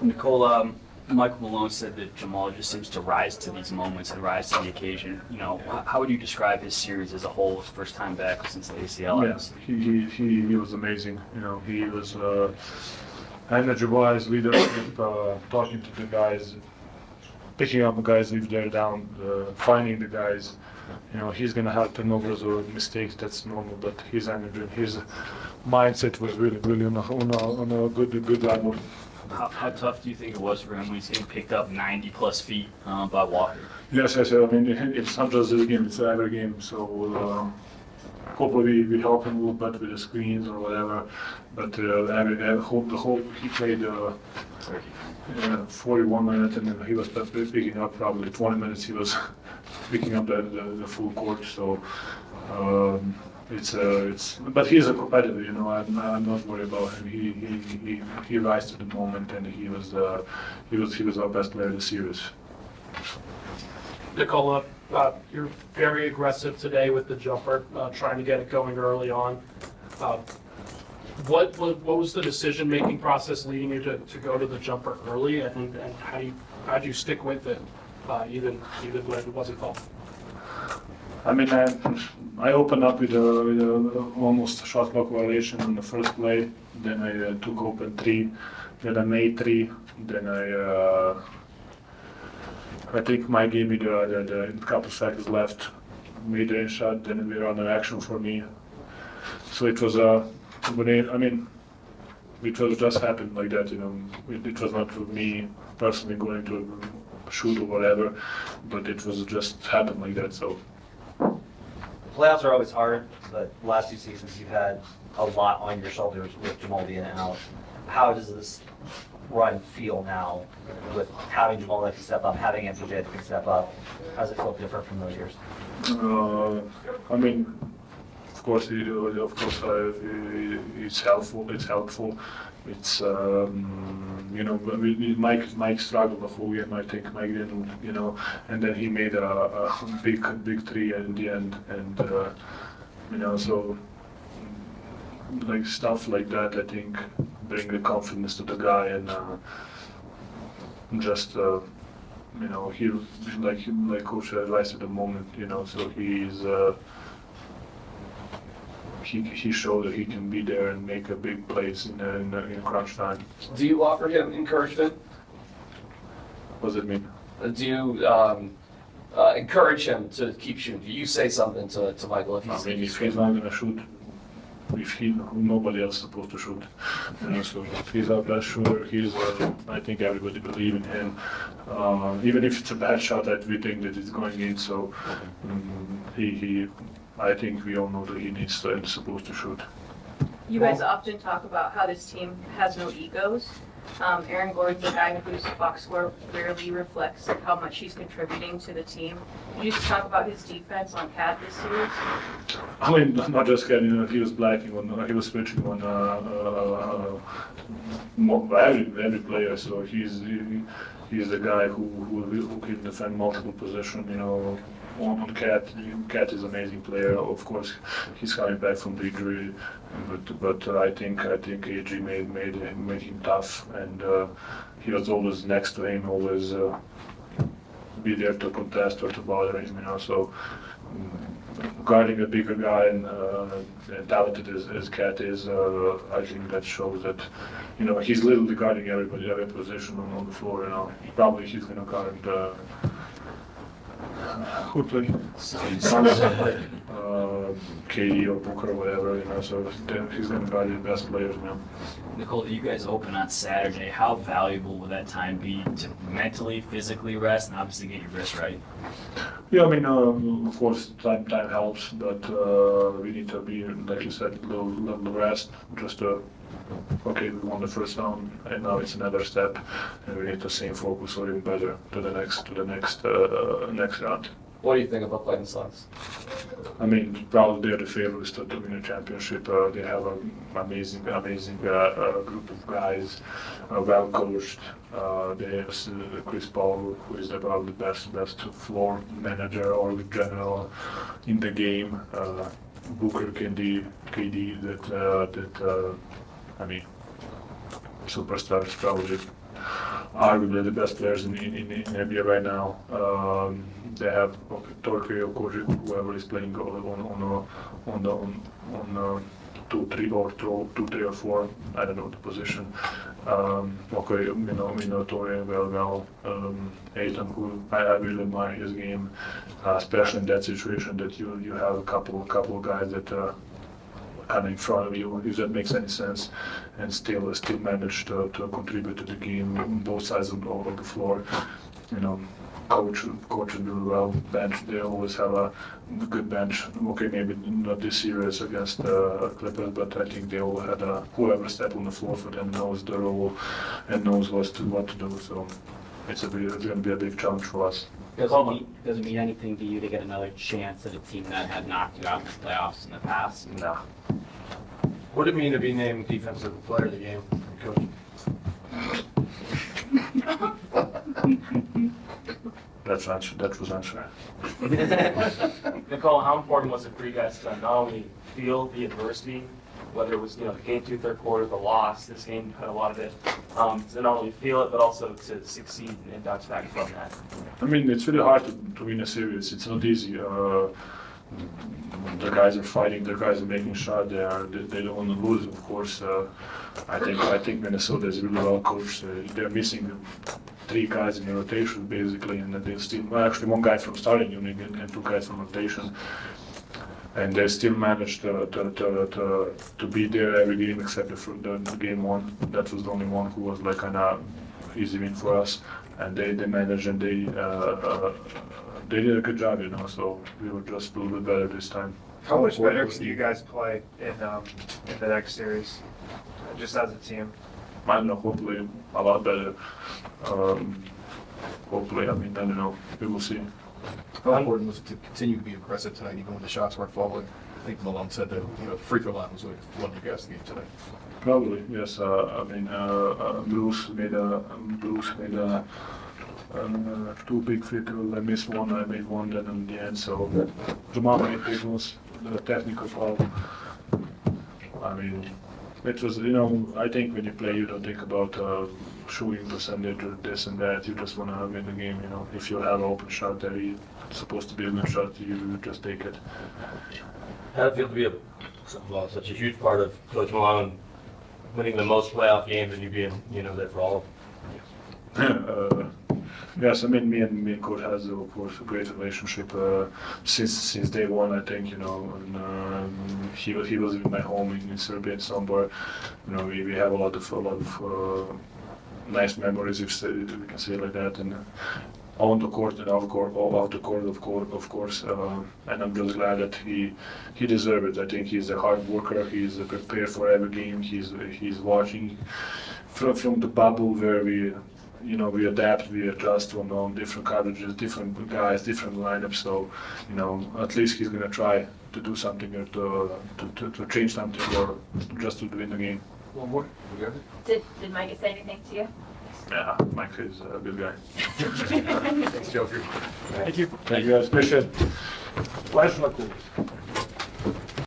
Nicole, Michael Malone said that Jamal just seems to rise to these moments and rise to the occasion. How would you describe his series as a whole, his first time back since the ACL? Yes, he was amazing. He was energy-wise, leadership, talking to the guys, picking up the guys if they're down, finding the guys. He's gonna have turnovers or mistakes. That's normal, but his energy, his mindset was really, really on a good level. How tough do you think it was for him when he's getting picked up 90 plus feet by Walker? Yes. I mean, it's not just this game; it's every game. So hopefully we help him a little bit with the screens or whatever. But the whole he played 41 minutes, and then he was picking up probably 20 minutes. He was picking up the full court. So. But he's a competitor, I'm not worried about him. He rise to the moment, and he was our best player in the series. Nikola, you're very aggressive today with the jumper, trying to get it going early on. What was the decision-making process leading you to go to the jumper early, and how do you stick with it, even when it wasn't called? I mean, I opened up with a almost shot clock violation on the first play. Then I took open 3. Then I made 3. Then I think Mike gave me the couple seconds left, made the shot. Then we ran an action for me. So it was it was just happened like that. It was not me personally going to shoot or whatever, but it was just happened like that. So. Playoffs are always hard, but the last 2 seasons you've had a lot on your shoulders with Jamal being out. How does this run feel now with having Jamal that can step up, having MPJ that can step up? How does it feel different from those years? I mean, of course, it's helpful. It's Mike struggled the whole game. I think Mike didn't, and then he made a big 3 in the end, and so like stuff like that, I think, bring the confidence to the guy, and just he like Coach advised at the moment, so he's. He showed that he can be there and make a big plays in crunch time. Do you offer him encouragement? What does it mean? Do you encourage him to keep shooting? Do you say something to Michael if he's not going to shoot, nobody else is supposed to shoot. So if he's our best shooter, I think everybody believes in him. Even if it's a bad shot, that we think that it's going in. So I think we all know that he needs to and supposed to shoot. You guys often talk about how this team has no egos. Aaron Gordon's a guy whose box score rarely reflects how much he's contributing to the team. Can you just talk about his defense on KAT this series? I mean, not just Cat, he was blacking on, he was switching on every player. So he's the guy who can defend multiple positions. On KAT. KAT is an amazing player. Of course, he's coming back from the injury, but I think AG made him tough, and he was always next to him, always be there to contest or to bother him. So guarding a bigger guy and talented as KAT is, I think that shows that he's literally guarding everybody, every position on the floor. Probably he's gonna guard. Who play? KD or Booker or whatever, so he's going to guard the best players now. Nicole, you guys open on Saturday. How valuable will that time be to mentally, physically rest, and obviously get your wrist right? Yeah, I mean, of course, time helps, but we need to be, like you said, a little rest, just to. Okay, we won the first round, and now it's another step, and we need to same focus or even better to the next round. What do you think about playing the Suns? I mean, probably they're the favorites to win the championship. They have an amazing group of guys, well coached. They have Chris Paul, who is probably the best floor manager or general in the game. Booker, KD, I mean, superstars probably. arguably the best players in NBA right now. They have Torquay or Koji, whoever is playing on 2, 3 or 4. I don't know the position. Okay, we know Torquay well. Aiton, who I really admire his game, especially in that situation that you have a couple of guys that. Kind of in front of you, if that makes any sense, and still manage to contribute to the game on both sides of the floor. Coach is doing well. Bench, they always have a good bench. Okay, maybe not this series against Clippers, but I think they all had whoever stepped on the floor for them knows the role and knows what to do. So it's going to be a big challenge for us. Does it mean anything to you to get another chance at a team that had knocked you out in the playoffs in the past? No. What did it mean to be named defensive player of the game, Coach? That was unfair. Nicole, how important was it for you guys to not only feel the adversity, whether it was the game 2, third quarter, the loss, this game had a lot of it, to not only feel it but also to succeed and bounce back from that? I mean, it's really hard to win a series. It's not easy. The guys are fighting. The guys are making shots. They don't want to lose. Of course, I think Minnesota is really well coached. They're missing 3 guys in the rotation basically, and they still actually 1 guy from starting unit and 2 guys from rotation. And they still managed to be there every game except the game 1. That was the only one who was like kind of easy win for us. And they managed and they did a good job, So we were just a little bit better this time. How much better can you guys play in the next series, just as a team? I don't know. Hopefully a lot better. Hopefully, I don't know. We will see. How important was it to continue to be aggressive tonight, even when the shots weren't falling? I think Malone said that the free throw line was what won you guys the game tonight. Probably, yes. Bruce made 2 big free throws. I missed 1. I made 1 then in the end. So Jamal made big ones. The technical foul. It was, I think when you play, you don't think about shooting percentage or this and that. You just want to win the game. If you have an open shot there, it's supposed to be a good shot. You just take it. How did it feel to be such a huge part of Coach Malone winning the most playoff games and you being, there for all of them? Yes, me and Coach has, of course, a great relationship since day 1. I think, and he was in my home in Serbia in Sombor. We have a lot of nice memories, if we can say it like that, and on the court and off the court, of course. And I'm just glad that he deserves it. I think he's a hard worker. He's prepared for every game. He's watching from the bubble where we adapt, we adjust on different coverages, different guys, different lineups. So, at least he's gonna try to do something or to change something or just to win the game. One more. Did Micah say anything to you? Yeah, Mike is a good guy. Thanks, Joker. Thank you guys. Appreciate it. Last one, cool.